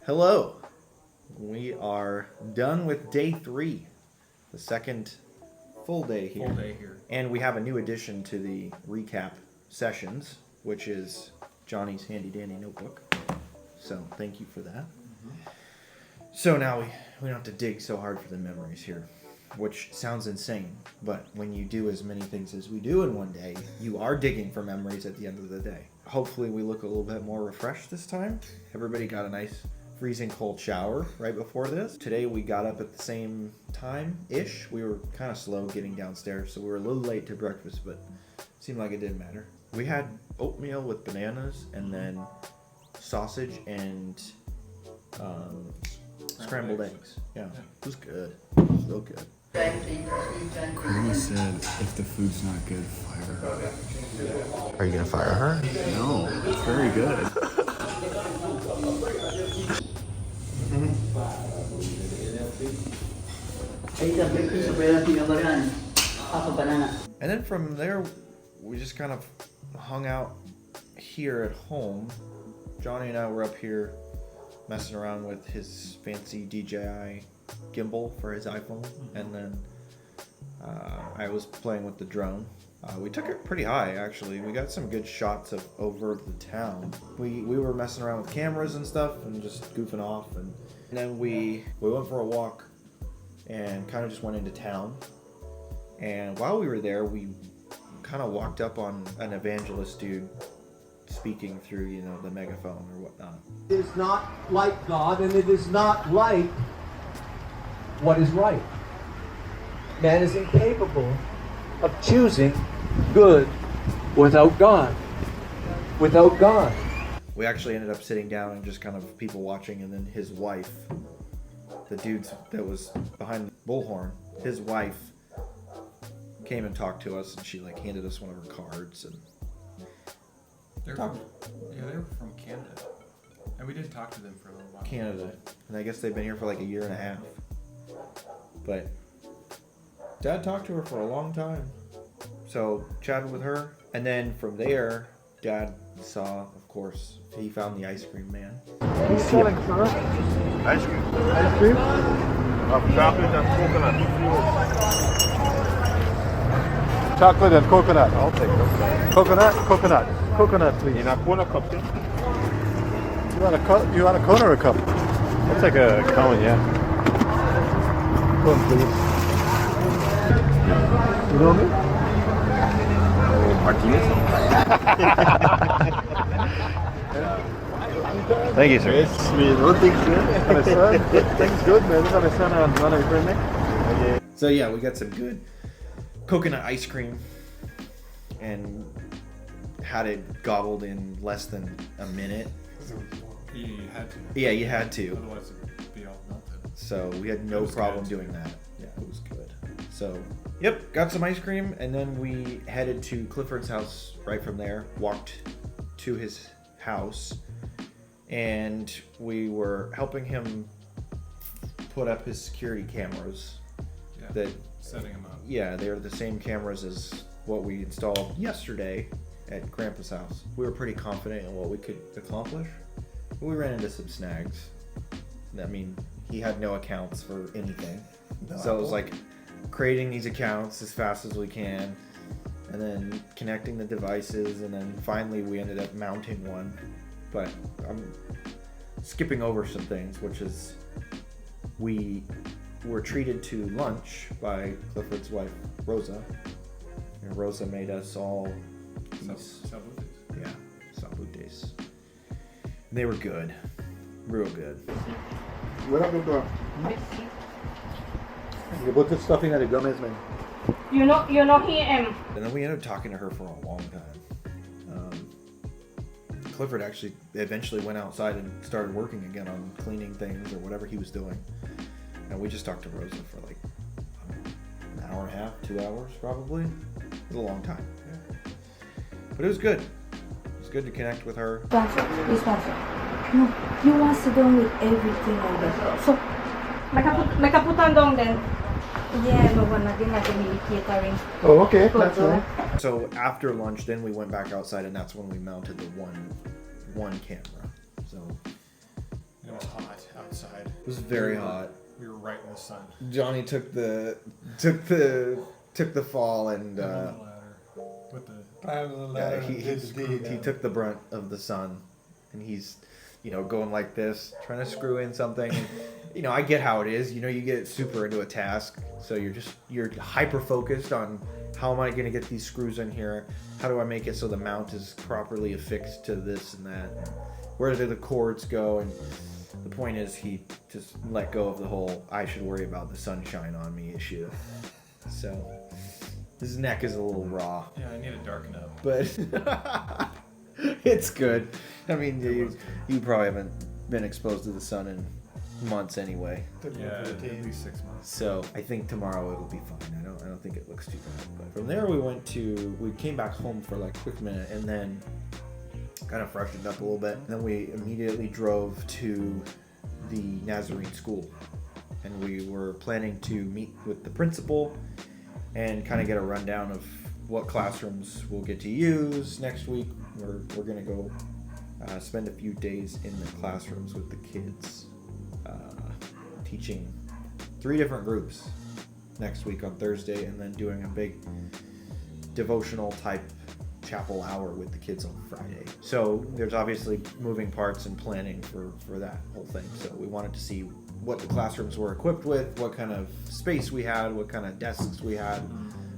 Hello. We are done with day 3, the second full day here. And we have a new addition to the recap sessions, which is Johnny's handy dandy notebook. So thank you for that. So now we don't have to dig so hard for the memories here, which sounds insane. But when you do as many things as we do in one day, you are digging for memories at the end of the day. Hopefully we look a little bit more refreshed this time. Everybody got a nice freezing cold shower right before this. Today we got up at the same time-ish. We were kind of slow getting downstairs, so we were a little late to breakfast, but it seemed like it didn't matter. We had oatmeal with bananas and then sausage and scrambled eggs. Yeah, it was good. It was real good. Grandma said if the food's not good, fire her. Are you gonna fire her? No, it's very good. And then from there, we just kind of hung out here at home. Johnny and I were up here messing around with his fancy DJI gimbal for his iPhone, and then I was playing with the drone. We took it pretty high, actually. We got some good shots of over the town. We were messing around with cameras and stuff and just goofing off, and then we went for a walk and kind of just went into town. And while we were there, we kind of walked up on an evangelist dude speaking through, the megaphone or whatnot. It is not like God, and it is not like what is right. Man is incapable of choosing good without God. Without God. We actually ended up sitting down and just kind of people watching, and then his wife, the dude that was behind the bullhorn, his wife came and talked to us, and she handed us one of her cards. And they were from Canada, and we did talk to them for a little while. Canada, and I guess they've been here for a year and a half. But Dad talked to her for a long time, so chatted with her, and then from there, Dad saw, of course, he found the ice cream man. He's selling syrup. Ice cream. Ice cream? Of chocolate and coconut. Chocolate and coconut. I'll take coconut. Coconut, please. In a cone or cup? You want a cone or a cup? I'll take a cone, yeah. Cone, please. You know me? Thank you, sir. Yes, we don't think so. Things good, man. This is my son and one of your friends. So yeah, we got some good coconut ice cream and had it gobbled in less than a minute. You had to. Yeah, you had to. Otherwise it'd be all melted. So we had no problem doing that. Yeah, it was good. So, yep, got some ice cream, and then we headed to Clifford's house right from there, walked to his house, and we were helping him put up his security cameras. Yeah, setting them up. Yeah, they're the same cameras as what we installed yesterday at Grandpa's house. We were pretty confident in what we could accomplish, but we ran into some snags. I mean, he had no accounts for anything. So it was creating these accounts as fast as we can, and then connecting the devices, and then finally we ended up mounting one. But I'm skipping over some things, which is we were treated to lunch by Clifford's wife, Rosa, and Rosa made us all these salutes. They were good, real good. What up, doctor? You put this stuffing at the gummies, man. You know he And then we ended up talking to her for a long time. Clifford actually eventually went outside and started working again on cleaning things or whatever he was doing. And we just talked to Rosa for an hour and a half, 2 hours probably. It was a long time. Yeah. But it was good. It was good to connect with her. No, he wants to go with everything on that. So, may kaputan dong then. Yeah, catering. Oh, okay. That's right. So after lunch, then we went back outside, and that's when we mounted the one camera. So it was hot. outside. It was very hot. We were right in the sun. Johnny took the fall and On the ladder. With the he took the brunt of the sun, and he's going like this, trying to screw in something. And, I get how it is. You get super into a task, so you're hyper focused on how am I going to get these screws in here? How do I make it so the mount is properly affixed to this and that? Where do the cords go? And the point is, he just let go of the whole I should worry about the sunshine on me issue. So his neck is a little raw. Yeah, I need to darken up. But it's good. I mean, you probably haven't been exposed to the sun in months anyway. Yeah, at least 6 months. So I think tomorrow it'll be fine. I don't think it looks too bad. But from there we came back home for like a quick minute and then kind of freshened up a little bit. And then we immediately drove to the Nazarene school. And we were planning to meet with the principal and kind of get a rundown of what classrooms we'll get to use next week. We're gonna go spend a few days in the classrooms with the kids, teaching 3 different groups next week on Thursday, and then doing a big devotional type chapel hour with the kids on Friday. So there's obviously moving parts and planning for that whole thing. So we wanted to see what the classrooms were equipped with, what kind of space we had, what kind of desks we had,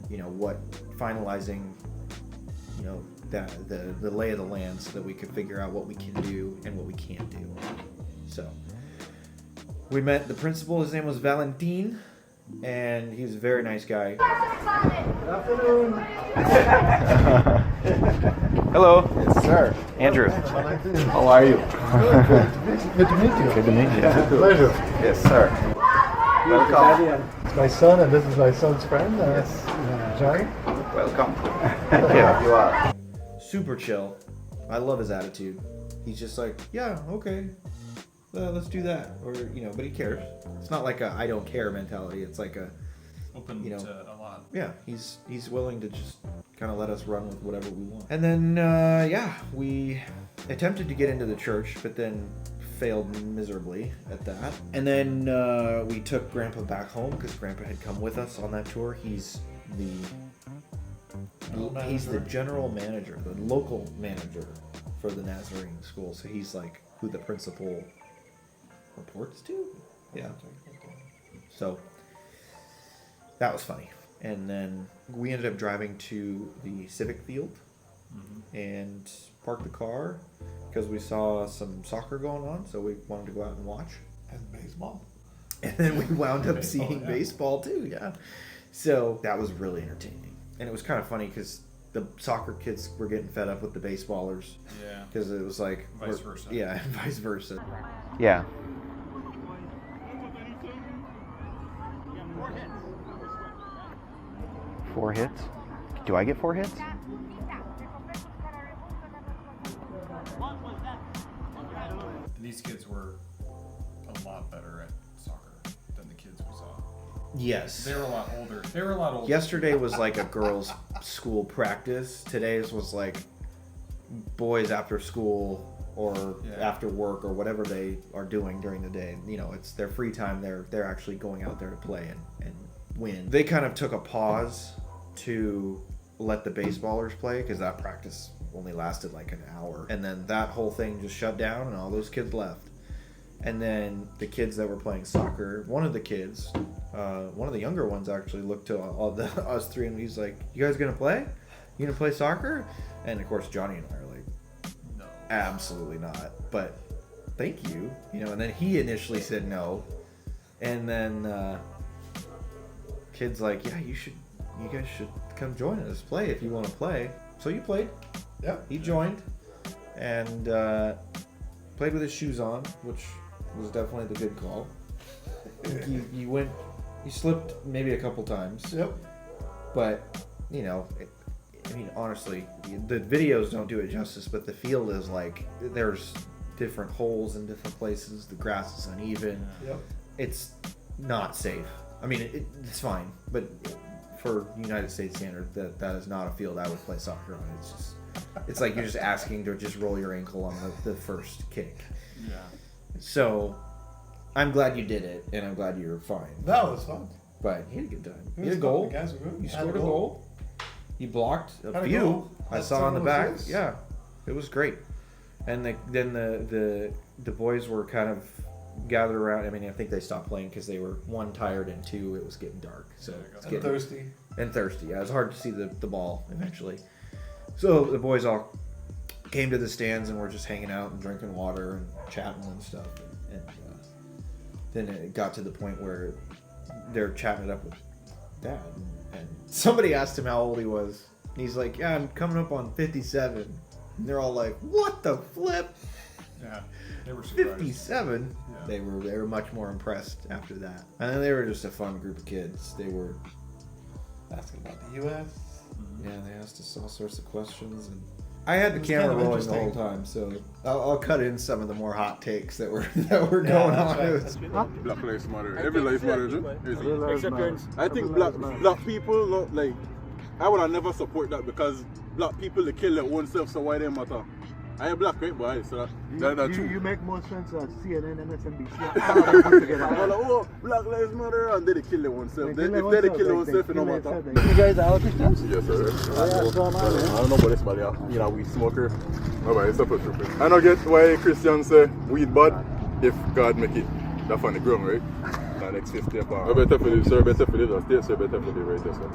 what finalizing, the lay of the land so that we could figure out what we can do and what we can't do. So we met the principal. His name was Valentin, and he was a very nice guy. Good afternoon. Hello. Yes, sir. Andrew. How are you? Good to meet you. Good to meet you. Pleasure. Yes, sir. Welcome. It's my son, and this is my son's friend. Yes. Johnny. Welcome. Here you are. Super chill. I love his attitude. He's just like, yeah, okay, let's do that, or but he cares. It's not like a I don't care mentality. It's like a Open to a lot. yeah, he's willing to just kind of let us run with whatever we want. And then we attempted to get into the church, but then failed miserably at that. And then we took Grandpa back home because Grandpa had come with us on that tour. He's the general manager, the local manager for the Nazarene school. So he's like who the principal reports to. Yeah. So that was funny. And then we ended up driving to the civic field and parked the car because we saw some soccer going on. So we wanted to go out and watch. And baseball. And then we wound up seeing baseball too. Yeah. So that was really entertaining. And it was kind of funny because the soccer kids were getting fed up with the baseballers. Yeah. Because it was like... Vice versa. Yeah, and vice versa. Yeah. Four hits? Do I get 4 hits? These kids were a lot better at soccer than the kids we saw. Yes. They were a lot older. They were a lot older. Yesterday was like a girls' school practice. Today's was like boys after school or after work or whatever they are doing during the day. It's their free time. They're actually going out there to play and win. They kind of took a pause to let the baseballers play because that practice only lasted like an hour. And then that whole thing just shut down and all those kids left. And then the kids that were playing soccer, one of the kids, one of the younger ones actually looked to us three and he's like, "You guys gonna play? You gonna play soccer?" And of course Johnny and I are like, No. absolutely not. But thank you. And then he initially said no. And then kid's like, "Yeah, you guys should come join us, play if you want to play." So you played. Yep. He joined and played with his shoes on, which was definitely the good call. You slipped maybe a couple times. Yep. But, honestly, the videos don't do it justice, but the field is like, there's different holes in different places. The grass is uneven. Yep. It's not safe. I mean, it's fine, but for United States standard, that is not a field I would play soccer on. It's like you're just asking to just roll your ankle on the first kick. Yeah. So I'm glad you did it, and I'm glad you're fine. That was fun. But he had a good time. It He had was a fun. goal. The guys were good. You Had scored a goal. You blocked Had a a few. goal. I Had saw on the several back. assists. Yeah, it was great. And then the boys were kind of gathered around. I mean, I think they stopped playing because they were one tired and two it was getting dark. So it's And getting thirsty. and thirsty. Yeah, it was hard to see the ball eventually. So the boys all came to the stands and were just hanging out and drinking water and chatting and stuff. And then it got to the point where they're chatting it up with Dad. And somebody asked him how old he was. And he's like, yeah, I'm coming up on 57. And they're all like, what the flip? Yeah, they were surprised. 57? Yeah. They were much more impressed after that. And then they were just a fun group of kids. They were... Asking about the U.S. Yeah, they asked us all sorts of questions, and I had the It was camera kind of rolling the whole interesting. time, so I'll cut in some of the more hot takes that were going on. right. It was- Black lives matter. Every life matters. Except yours. I think black people not like. I would have never support that because black people they kill their own self, so why they matter? I am black, right, boy? So that's true. You make more sense at CNN, MSNBC. All of them put together. I'm like, oh, Black Lives Matter, and they kill their own self. They If kill they their kill their own own self, self, it no they matter. kill their- You guys are all Christians? Yes, sir. Yeah, so am I, man. I don't know about this, but you know, we smoker. No, but it's up a stupid. I don't get why Christians say weed bad if God make it. That's on the ground, right? That next 50 pounds. I better for this, sir. Better for this, or state, sir. Better for the right, yes, sir.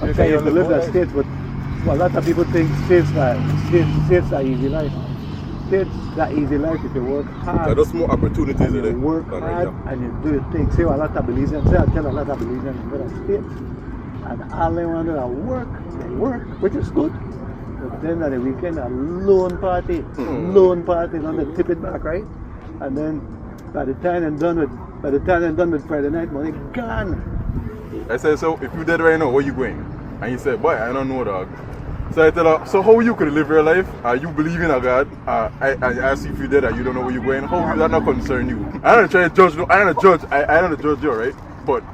I'm saying you live in states, but a lot of people think states are easy life. States are easy life if you work hard. There's more opportunities And in you it. work than hard right now. and you do your thing. Say a lot of Belizeans, I tell a lot of Belizeans go to states and all they want to do is work. They work, which is good. But then at the weekend, a lone party, don't they tip it back, right? And then by the time they're done with Friday night money, gone. I said, so if you dead right now, where you going? And he said, boy, I don't know, dog. So I tell her, so how you could live your life? You believe in a God? I ask you if you dead and you don't know where you're going. How will that not concern you? I don't try to judge. No, I don't judge. I don't judge you, right? But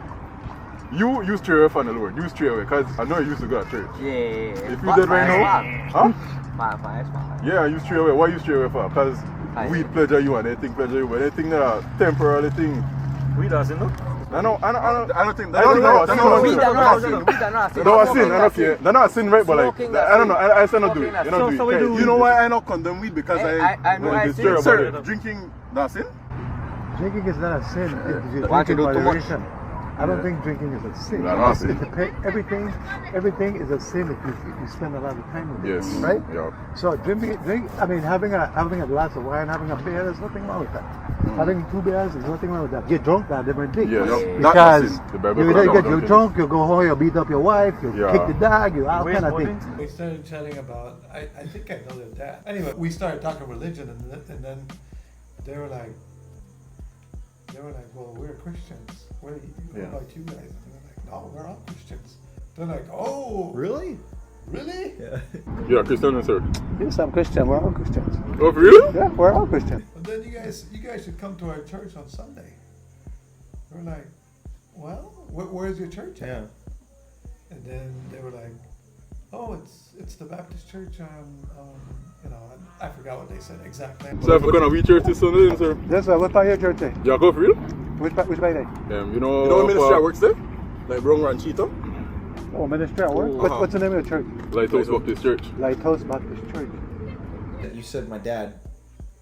you stray away from the Lord. You stray away because I know you used to go to church. Yeah. If you dead right now, huh? Fine. Yeah, you stray away. Why you stray away from? Because weed pleasure you and anything pleasure you, but anything that are temporary thing. We doesn't know. I don't think that's We not don't sin. I don't care. They're not sin, right? But like, Smoking, I don't know. I say not do it. Smoking, You don't do so it. we do You know why I not condemn weed? Because I know I it's sin, terrible. sir. Drinking, not sin? Drinking is not a sin if you Why drink you in do too much? moderation. I don't think drinking is a sin. No, not sin. Everything is a sin if you spend a lot of time with it. Yes. Right? Yeah. So having a glass of wine, having a beer, there's nothing wrong with that. Having 2 beers, there's nothing wrong with that. Get drunk, that's a different thing. Yeah, no, because sin. The Bible you calls it get drunk, you go home, you beat up your wife, you Yeah. kick the dog, you all kind of things. We started chatting about, I think I know their dad. Anyway, we started talking religion, and then they were like, well, we're Christians. What about you guys? And they're like, no, we're all Christians. They're like, oh, Really? really? Yeah. Yeah, Christian, sir. Yes, I'm Christian. We're all Christians. Oh, for real? Yeah, we're all Christians. But then you guys should come to our church on Sunday. We're like, well, where's your church at? Yeah. And then they were like, oh, it's the Baptist church. I forgot what they said exactly. So if we're gonna reach church this Sunday, then, sir. Yes, sir. What part of your church say? Yeah, go for real? Which part day? You know ministry works there? Like Brown Ranchito? Oh, ministry at work? Uh-huh. What's the name of the church? Lighthouse Baptist Church. Lighthouse Baptist Church. You said my dad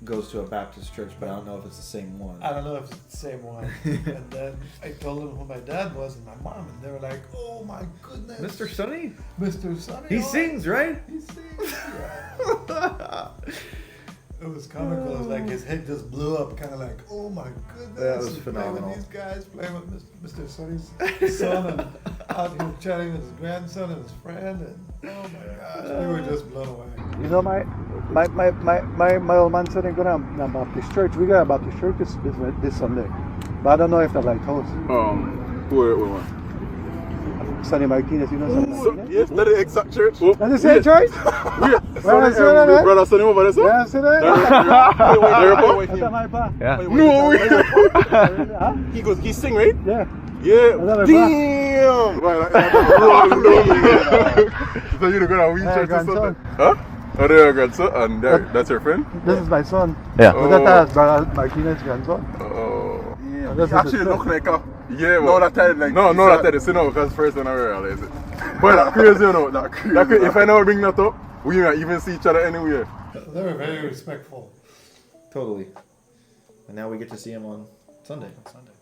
goes to a Baptist church, but I don't know if it's the same one. I don't know if it's the same one. And then I told them who my dad was and my mom, and they were like, oh my goodness. Mr. Sonny? Mr. Sonny. He oh, sings, right? He sings, yeah. It was comical. It was like his head just blew up, kind of like, oh my goodness. That was He's phenomenal. Playing with these guys, playing with Mr. Sonny's son, and out here chatting with his grandson and his friend, and oh my gosh, we were just blown away. You know, my old man said they're going to a Baptist church. We got a Baptist church this Sunday. But I don't know if they're Lighthouse. Who one? Sonny Martinez, you know Sonny Martinez? Yes, that is exact church. That's the same church? Yeah. Brother Sonny over there, sir? Yeah, see that? That's my pa. No way. Huh? He sing, right? Yeah. Yeah. That's Damn. So you're gonna win church this Sunday? Huh? Oh, they're your grandson, and that's your friend? This is my son. Yeah. But that's Brother Martinez's grandson. Oh. actually look like a no that time like no that time you know because first when I realized it. But that's crazy, you know. That crazy. If I never bring that up, we might even see each other anywhere. They were very respectful. Totally. And now we get to see him on Sunday.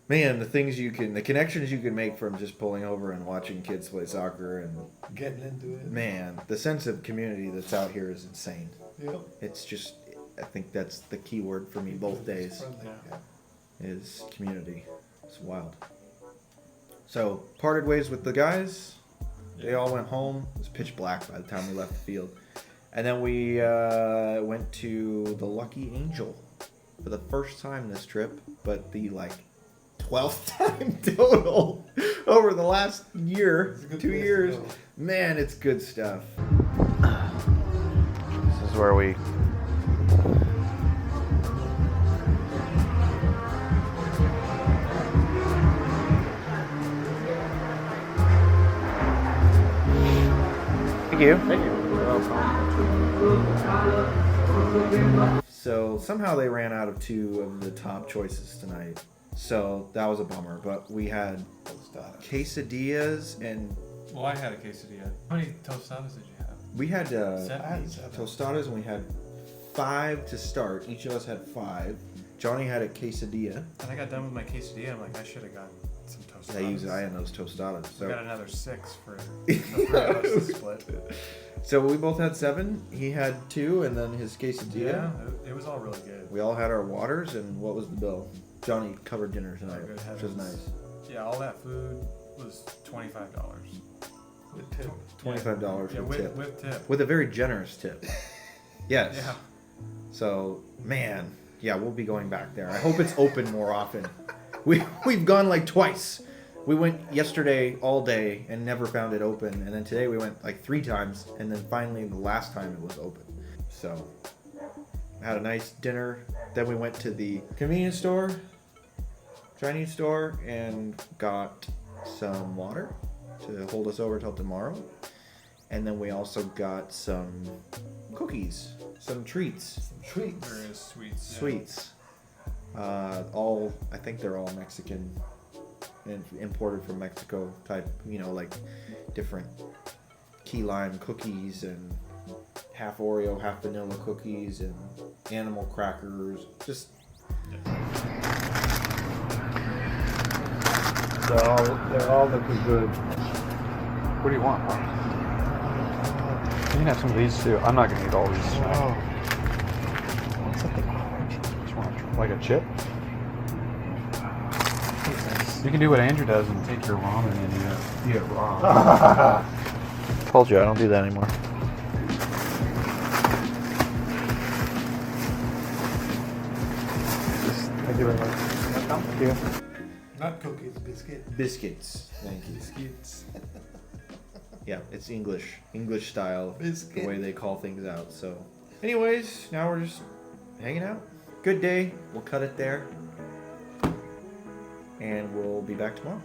Man, the connections you can make from just pulling over and watching kids play soccer and Getting into it. man, the sense of community that's out here is insane. Yep. It's just, I think that's the key word for me both days Friendly, yeah. is community. It's wild. So, parted ways with the guys. They all went home. It was pitch black by the time we left the field. And then we went to the Lucky Angel for the first time this trip, but the 12th time total over the last year, 2 years. Man, it's good stuff. This is where we Thank you. Thank you. So somehow they ran out of 2 of the top choices tonight. So that was a bummer. But we had quesadillas and... Well, I had a quesadilla. How many tostadas did you have? We had 7 tostadas and we had 5 to start. Each of us had 5. Johnny had a quesadilla. And I got done with my quesadilla. I'm like, I should have gotten some tostadas. I had those tostadas. So. We got another 6 for the 3 of us to split. So we both had 7. He had 2, and then his quesadilla. Yeah, it was all really good. We all had our waters, and what was the bill? Johnny covered dinner tonight, which was nice. Yeah, all that food was $25. With tip. $25 yeah, with tip. With tip. With a very generous tip. Yes. Yeah. So, man, yeah, we'll be going back there. I hope it's open more often. We've gone like twice. We went yesterday all day and never found it open, and then today we went like 3 times, and then finally the last time it was open. So, had a nice dinner. Then we went to the convenience store, Chinese store, and got some water to hold us over till tomorrow. And then we also got some cookies, some treats. Various sweets. Sweets. I think they're all Mexican and imported from Mexico type, like different key lime cookies and half Oreo, half vanilla cookies and animal crackers. Just They're all looking good. What do you want, Pop? You can have some of these too. I'm not gonna eat all these. oh, What's that thing? Just want like a chip? You can do what Andrew does and take your ramen and eat it raw. told you I don't do that anymore. Thank you very much. Thank you. Not cookies, biscuit. Biscuits. Thank you. Biscuits. Yeah, it's English style, Biscuit. the way they call things out. So, anyways, now we're just hanging out. Good day. We'll cut it there, and we'll be back tomorrow.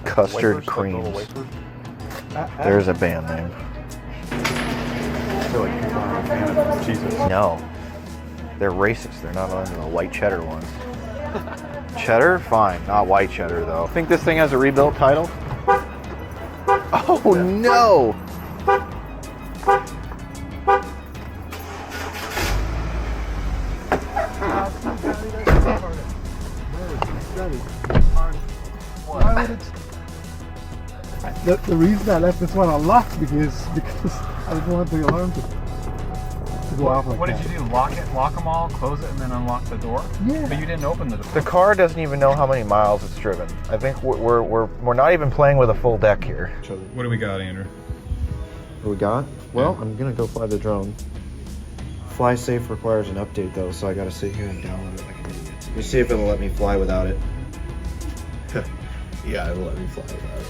Custard creams. There's a band name. I feel like you're not a fan of Jesus. No, they're racist. They're not on the white cheddar ones. Cheddar? Fine. Not white cheddar, though. Think this thing has a rebuilt title? Oh, no! The reason I left this one unlocked because I didn't want the alarm to go off like that. What did you do? Lock them all, close it, and then unlock the door? Yeah. But you didn't open the door. The car doesn't even know how many miles it's driven. I think we're not even playing with a full deck here. What do we got, Andrew? What we got? Well, I'm gonna go fly the drone. Fly safe requires an update though, so I gotta sit here and download it like an idiot. Let me see if it'll let me fly without it. Yeah, it'll let me fly without it.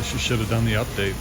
She should have done the update.